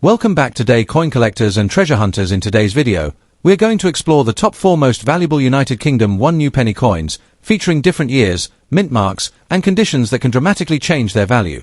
Welcome back today, coin collectors and treasure hunters. In today's video, we're going to explore the top 4 most valuable United Kingdom 1 new penny coins, featuring different years, mint marks, and conditions that can dramatically change their value.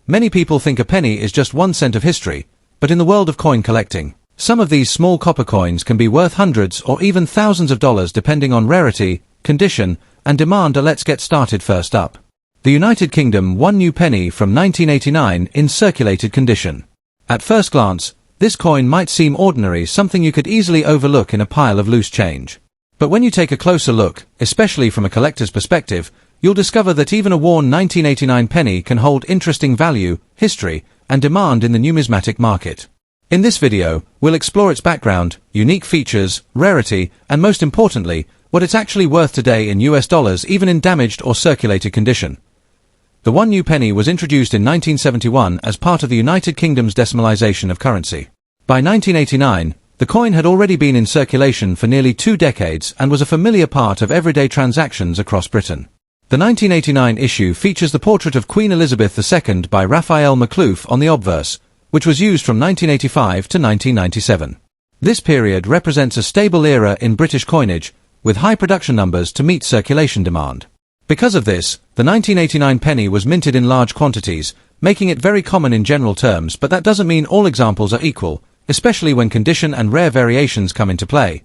Many people think a penny is just 1 cent of history, but in the world of coin collecting, some of these small copper coins can be worth hundreds or even thousands of dollars depending on rarity, condition, and demand. Let's get started. First up, the United Kingdom 1 new penny from 1989 in circulated condition. At first glance, this coin might seem ordinary, something you could easily overlook in a pile of loose change. But when you take a closer look, especially from a collector's perspective, you'll discover that even a worn 1989 penny can hold interesting value, history, and demand in the numismatic market. In this video, we'll explore its background, unique features, rarity, and most importantly, what it's actually worth today in US dollars, even in damaged or circulated condition. The 1 new penny was introduced in 1971 as part of the United Kingdom's decimalization of currency. By 1989, the coin had already been in circulation for nearly 2 decades and was a familiar part of everyday transactions across Britain. The 1989 issue features the portrait of Queen Elizabeth II by Raphael Makhlouf on the obverse, which was used from 1985 to 1997. This period represents a stable era in British coinage, with high production numbers to meet circulation demand. Because of this, the 1989 penny was minted in large quantities, making it very common in general terms, but that doesn't mean all examples are equal, especially when condition and rare variations come into play.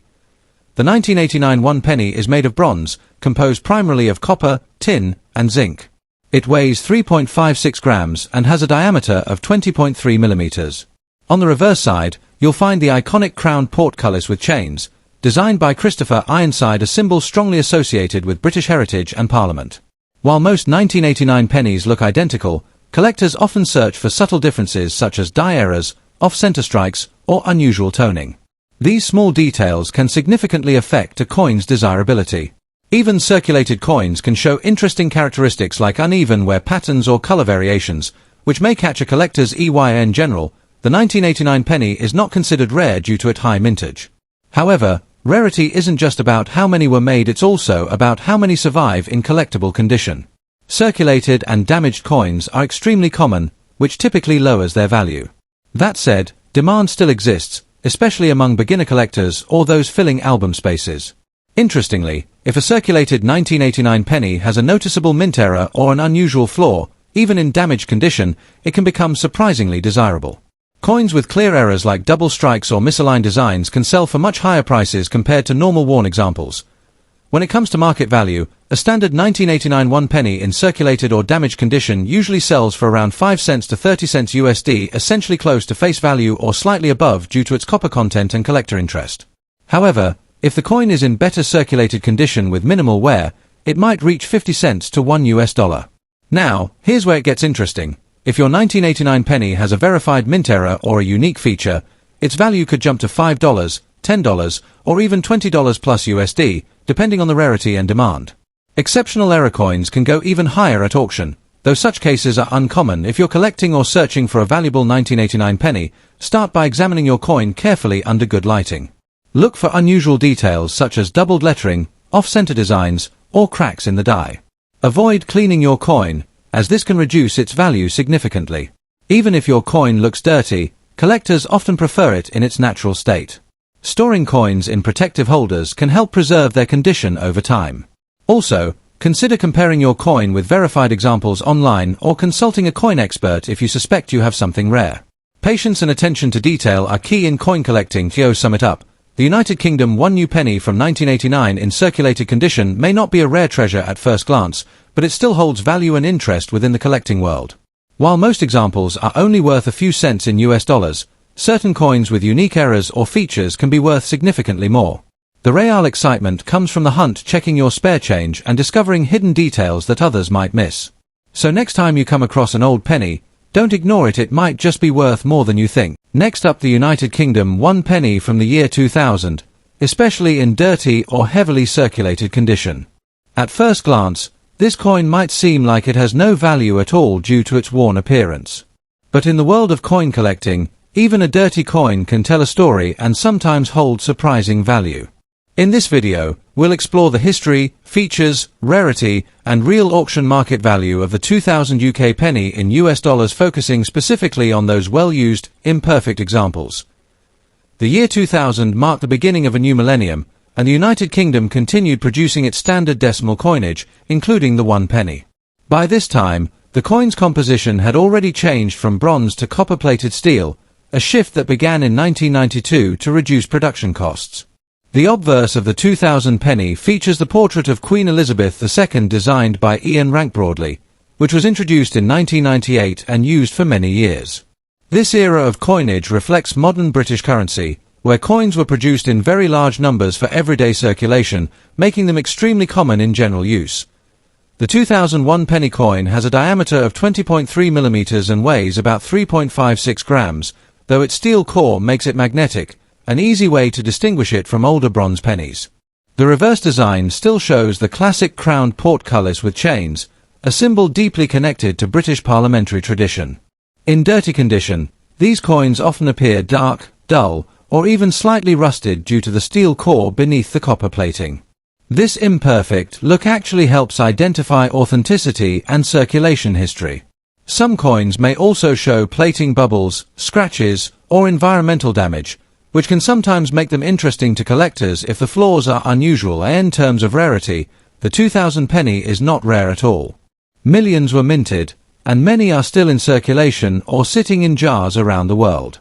The 1989 1 penny is made of bronze, composed primarily of copper, tin, and zinc. It weighs 3.56 grams and has a diameter of 20.3 millimeters. On the reverse side, you'll find the iconic crowned portcullis with chains, designed by Christopher Ironside, a symbol strongly associated with British heritage and Parliament. While most 1989 pennies look identical, collectors often search for subtle differences such as die errors, off-center strikes, or unusual toning. These small details can significantly affect a coin's desirability. Even circulated coins can show interesting characteristics like uneven wear patterns or color variations, which may catch a collector's eye. In general, the 1989 penny is not considered rare due to its high mintage. However, rarity isn't just about how many were made, it's also about how many survive in collectible condition. Circulated and damaged coins are extremely common, which typically lowers their value. That said, demand still exists, especially among beginner collectors or those filling album spaces. Interestingly, if a circulated 1989 penny has a noticeable mint error or an unusual flaw, even in damaged condition, it can become surprisingly desirable. Coins with clear errors like double strikes or misaligned designs can sell for much higher prices compared to normal worn examples. When it comes to market value, a standard 1989 1 penny in circulated or damaged condition usually sells for around 5 cents to 30 cents USD, essentially close to face value or slightly above due to its copper content and collector interest. However, if the coin is in better circulated condition with minimal wear, it might reach 50 cents to $1. Now, here's where it gets interesting. If your 1989 penny has a verified mint error or a unique feature, its value could jump to $5, $10, or even $20 plus USD, depending on the rarity and demand. Exceptional error coins can go even higher at auction, though such cases are uncommon. If you're collecting or searching for a valuable 1989 penny, start by examining your coin carefully under good lighting. Look for unusual details such as doubled lettering, off-center designs, or cracks in the die. Avoid cleaning your coin, as this can reduce its value significantly. Even if your coin looks dirty, collectors often prefer it in its natural state. Storing coins in protective holders can help preserve their condition over time. Also, consider comparing your coin with verified examples online or consulting a coin expert if you suspect you have something rare. Patience and attention to detail are key in coin collecting. To sum it up, the United Kingdom 1 new penny from 1989 in circulated condition may not be a rare treasure at first glance, but it still holds value and interest within the collecting world. While most examples are only worth a few cents in US dollars, certain coins with unique errors or features can be worth significantly more. The real excitement comes from the hunt, checking your spare change and discovering hidden details that others might miss. So next time you come across an old penny, don't ignore it, it might just be worth more than you think. Next up, the United Kingdom 1 penny from the year 2000, especially in dirty or heavily circulated condition. At first glance, this coin might seem like it has no value at all due to its worn appearance. But in the world of coin collecting, even a dirty coin can tell a story and sometimes hold surprising value. In this video, we'll explore the history, features, rarity, and real auction market value of the 2000 UK penny in US dollars, focusing specifically on those well-used, imperfect examples. The year 2000 marked the beginning of a new millennium, and the United Kingdom continued producing its standard decimal coinage, including the 1 penny. By this time, the coin's composition had already changed from bronze to copper-plated steel, a shift that began in 1992 to reduce production costs. The obverse of the 2000 penny features the portrait of Queen Elizabeth II designed by Ian Rank Broadley, which was introduced in 1998 and used for many years. This era of coinage reflects modern British currency, where coins were produced in very large numbers for everyday circulation, making them extremely common in general use. The 2001 penny coin has a diameter of 20.3 mm and weighs about 3.56 grams, though its steel core makes it magnetic, an easy way to distinguish it from older bronze pennies. The reverse design still shows the classic crowned portcullis with chains, a symbol deeply connected to British parliamentary tradition. In dirty condition, these coins often appear dark, dull, or even slightly rusted due to the steel core beneath the copper plating. This imperfect look actually helps identify authenticity and circulation history. Some coins may also show plating bubbles, scratches, or environmental damage, which can sometimes make them interesting to collectors if the flaws are unusual. In terms of rarity, the 2000 penny is not rare at all. Millions were minted, and many are still in circulation or sitting in jars around the world.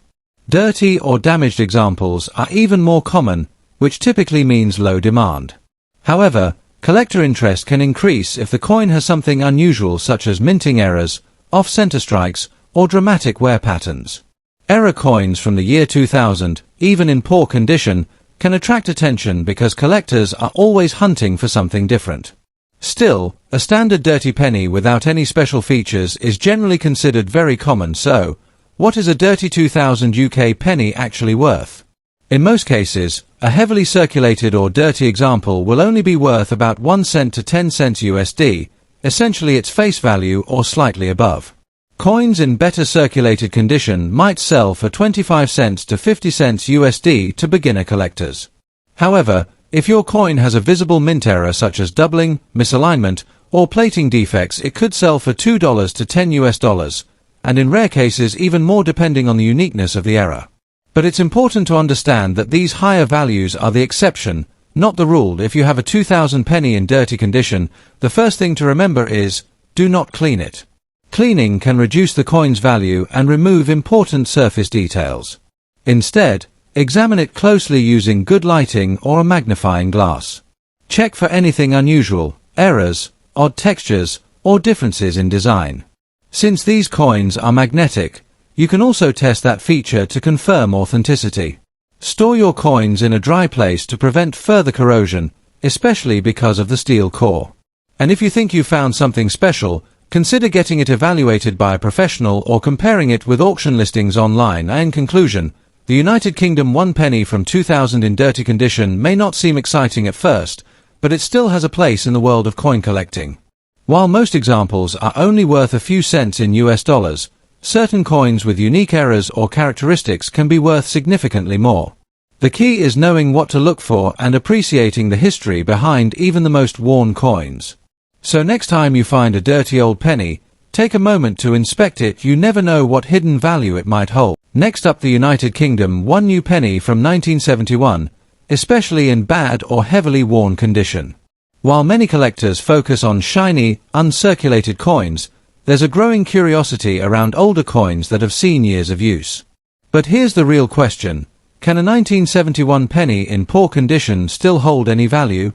Dirty or damaged examples are even more common, which typically means low demand. However, collector interest can increase if the coin has something unusual such as minting errors, off-center strikes, or dramatic wear patterns. Error coins from the year 2000, even in poor condition, can attract attention because collectors are always hunting for something different. Still, a standard dirty penny without any special features is generally considered very common. So, what is a dirty 2000 UK penny actually worth? In most cases, a heavily circulated or dirty example will only be worth about 1 cent to 10 cents USD, essentially its face value or slightly above. Coins in better circulated condition might sell for 25 cents to 50 cents USD to beginner collectors. However, if your coin has a visible mint error such as doubling, misalignment, or plating defects, it could sell for $2 to 10 US dollars, and in rare cases even more depending on the uniqueness of the error. But it's important to understand that these higher values are the exception, not the rule. If you have a 2000 penny in dirty condition, the first thing to remember is, do not clean it. Cleaning can reduce the coin's value and remove important surface details. Instead, examine it closely using good lighting or a magnifying glass. Check for anything unusual, errors, odd textures, or differences in design. Since these coins are magnetic, you can also test that feature to confirm authenticity. Store your coins in a dry place to prevent further corrosion, especially because of the steel core. And if you think you found something special, consider getting it evaluated by a professional or comparing it with auction listings online. In conclusion, the United Kingdom 1 penny from 2000 in dirty condition may not seem exciting at first, but it still has a place in the world of coin collecting. While most examples are only worth a few cents in US dollars, certain coins with unique errors or characteristics can be worth significantly more. The key is knowing what to look for and appreciating the history behind even the most worn coins. So next time you find a dirty old penny, take a moment to inspect it. You never know what hidden value it might hold. Next up, the United Kingdom 1 new penny from 1971, especially in bad or heavily worn condition. While many collectors focus on shiny, uncirculated coins, there's a growing curiosity around older coins that have seen years of use. But here's the real question: can a 1971 penny in poor condition still hold any value?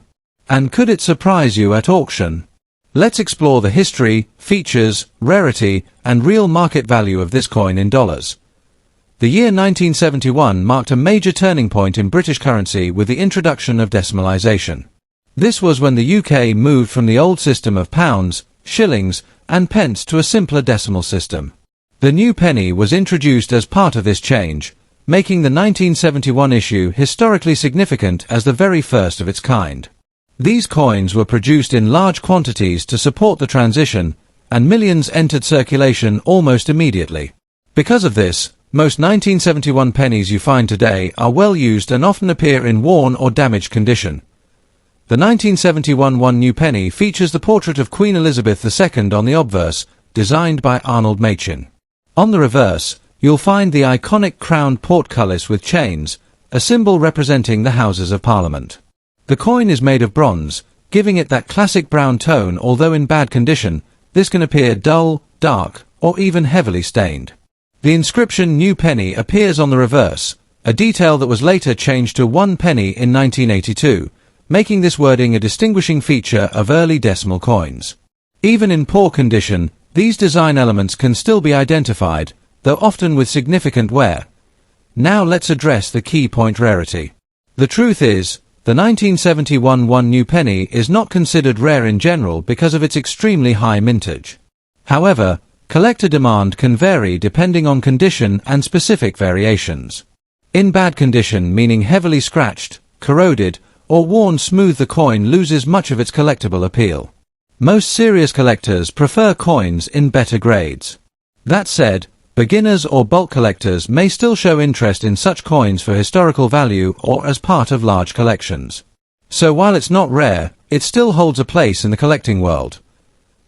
And could it surprise you at auction? Let's explore the history, features, rarity, and real market value of this coin in dollars. The year 1971 marked a major turning point in British currency with the introduction of decimalization. This was when the UK moved from the old system of pounds, shillings, and pence to a simpler decimal system. The new penny was introduced as part of this change, making the 1971 issue historically significant as the very first of its kind. These coins were produced in large quantities to support the transition, and millions entered circulation almost immediately. Because of this, Most 1971 pennies you find today are well used and often appear in worn or damaged condition. The 1971 one new penny features the portrait of Queen Elizabeth II on the obverse, designed by Arnold Machin. On the reverse, you'll find the iconic crowned portcullis with chains, a symbol representing the Houses of Parliament. The coin is made of bronze, giving it that classic brown tone, although in bad condition, this can appear dull, dark, or even heavily stained. The inscription New Penny appears on the reverse, a detail that was later changed to 1 penny in 1982, making this wording a distinguishing feature of early decimal coins. Even in poor condition, these design elements can still be identified, though often with significant wear. Now let's address the key point: rarity. The truth is, the 1971 one new penny is not considered rare in general because of its extremely high mintage. However, collector demand can vary depending on condition and specific variations. In bad condition, meaning heavily scratched, corroded, or worn smooth, the coin loses much of its collectible appeal. Most serious collectors prefer coins in better grades. That said, beginners or bulk collectors may still show interest in such coins for historical value or as part of large collections. So while it's not rare, it still holds a place in the collecting world.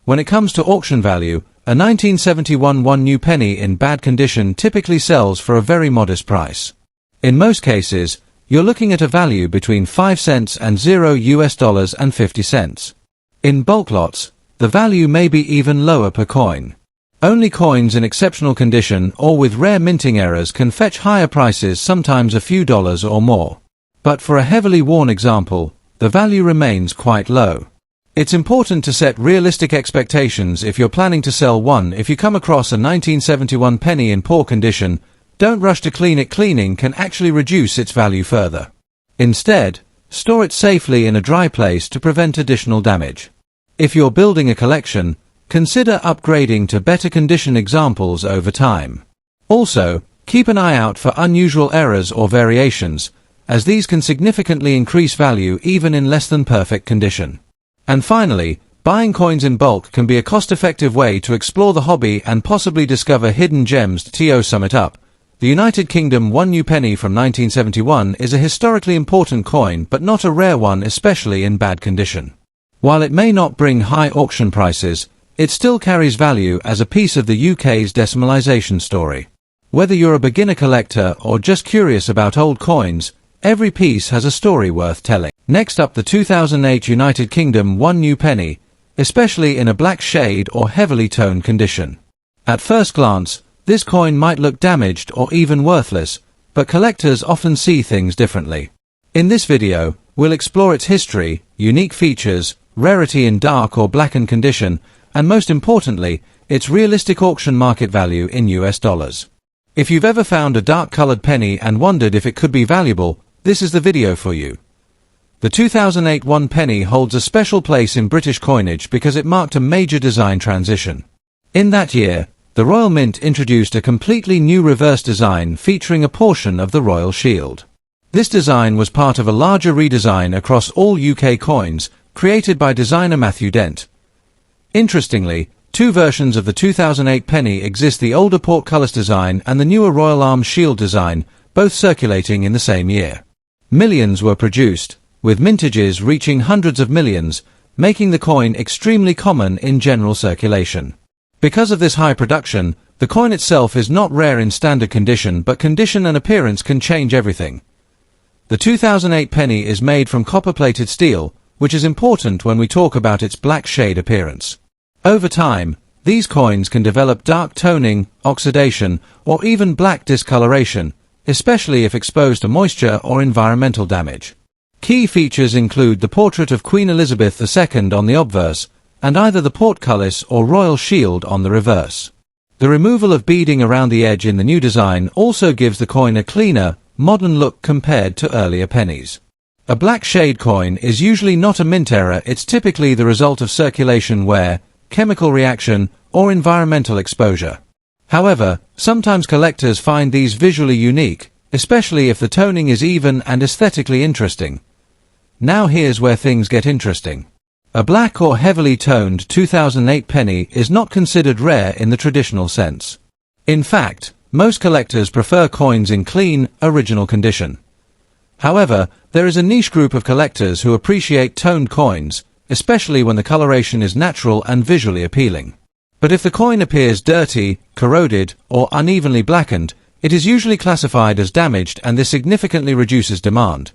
When it comes to auction value, a 1971 one new penny in bad condition typically sells for a very modest price. In most cases, you're looking at a value between 5 cents and $0.50. In bulk lots, the value may be even lower per coin. Only coins in exceptional condition or with rare minting errors can fetch higher prices, sometimes a few dollars or more. But for a heavily worn example, the value remains quite low. It's important to set realistic expectations if you're planning to sell one. If you come across a 1971 penny in poor condition, don't rush to clean it. Cleaning can actually reduce its value further. Instead, store it safely in a dry place to prevent additional damage. If you're building a collection, consider upgrading to better condition examples over time. Also, keep an eye out for unusual errors or variations, as these can significantly increase value even in less than perfect condition. And finally, buying coins in bulk can be a cost-effective way to explore the hobby and possibly discover hidden gems. To sum it up, the United Kingdom one new penny from 1971 is a historically important coin, but not a rare one, especially in bad condition. While it may not bring high auction prices, it still carries value as a piece of the UK's decimalization story. Whether you're a beginner collector or just curious about old coins, every piece has a story worth telling. Next up, the 2008 United Kingdom one new penny, especially in a black shade or heavily toned condition. At first glance, this coin might look damaged or even worthless, but collectors often see things differently. In this video, we'll explore its history, unique features, rarity in dark or blackened condition, and most importantly, its realistic auction market value in US dollars. If you've ever found a dark-colored penny and wondered if it could be valuable, this is the video for you. The 2008 one penny holds a special place in British coinage because it marked a major design transition. In that year, the Royal Mint introduced a completely new reverse design featuring a portion of the Royal Shield. This design was part of a larger redesign across all UK coins, created by designer Matthew Dent. Interestingly, two versions of the 2008 penny exist: the older portcullis design and the newer Royal Arms Shield design, both circulating in the same year. Millions were produced, with mintages reaching hundreds of millions, making the coin extremely common in general circulation. Because of this high production, the coin itself is not rare in standard condition, but condition and appearance can change everything. The 2008 penny is made from copper-plated steel, which is important when we talk about its black shade appearance. Over time, these coins can develop dark toning, oxidation, or even black discoloration, especially if exposed to moisture or environmental damage. Key features include the portrait of Queen Elizabeth II on the obverse, and either the portcullis or Royal Shield on the reverse. The removal of beading around the edge in the new design also gives the coin a cleaner, modern look compared to earlier pennies. A black shade coin is usually not a mint error. It's typically the result of circulation wear, chemical reaction, or environmental exposure. However, sometimes collectors find these visually unique, especially if the toning is even and aesthetically interesting. Now here's where things get interesting. A black or heavily toned 2008 penny is not considered rare in the traditional sense. In fact, most collectors prefer coins in clean, original condition. However, there is a niche group of collectors who appreciate toned coins, especially when the coloration is natural and visually appealing. But if the coin appears dirty, corroded, or unevenly blackened, it is usually classified as damaged, and this significantly reduces demand.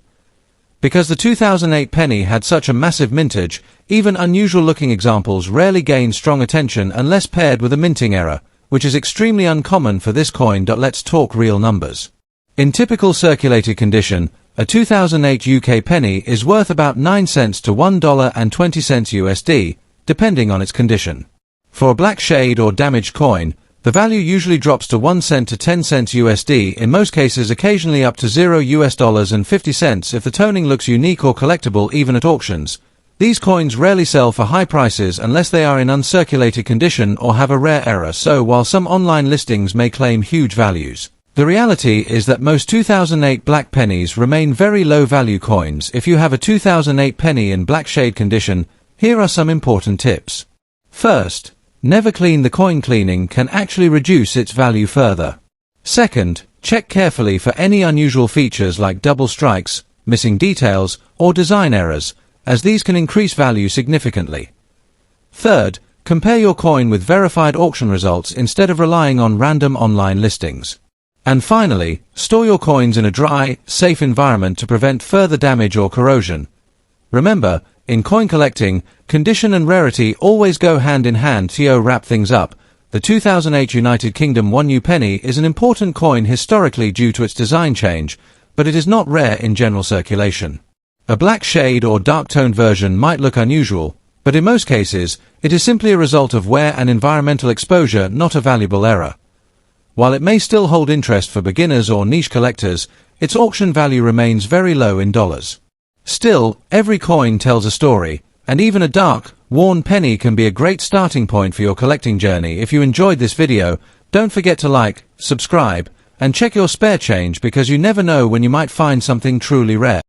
Because the 2008 penny had such a massive mintage, even unusual-looking examples rarely gain strong attention unless paired with a minting error, which is extremely uncommon for this coin. Let's talk real numbers. In typical circulated condition, a 2008 UK penny is worth about 9 cents to $1.20 USD, depending on its condition. For a black shade or damaged coin, the value usually drops to 1 cent to 10 cents USD, in most cases occasionally up to $0.50 if the toning looks unique or collectible. Even at auctions, these coins rarely sell for high prices unless they are in uncirculated condition or have a rare error. So while some online listings may claim huge values, the reality is that most 2008 black pennies remain very low-value coins. If you have a 2008 penny in black shade condition, here are some important tips. First, never clean the coin. Cleaning can actually reduce its value further. Second, check carefully for any unusual features like double strikes, missing details, or design errors, as these can increase value significantly. Third, compare your coin with verified auction results instead of relying on random online listings. And finally, store your coins in a dry, safe environment to prevent further damage or corrosion. Remember, in coin collecting, condition and rarity always go hand in hand. To wrap things up, the 2008 United Kingdom 1 new penny is an important coin historically due to its design change, but it is not rare in general circulation. A black shade or dark-toned version might look unusual, but in most cases, it is simply a result of wear and environmental exposure, not a valuable error. While it may still hold interest for beginners or niche collectors, its auction value remains very low in dollars. Still, every coin tells a story, and even a dark, worn penny can be a great starting point for your collecting journey. If you enjoyed this video, don't forget to like, subscribe, and check your spare change, because you never know when you might find something truly rare.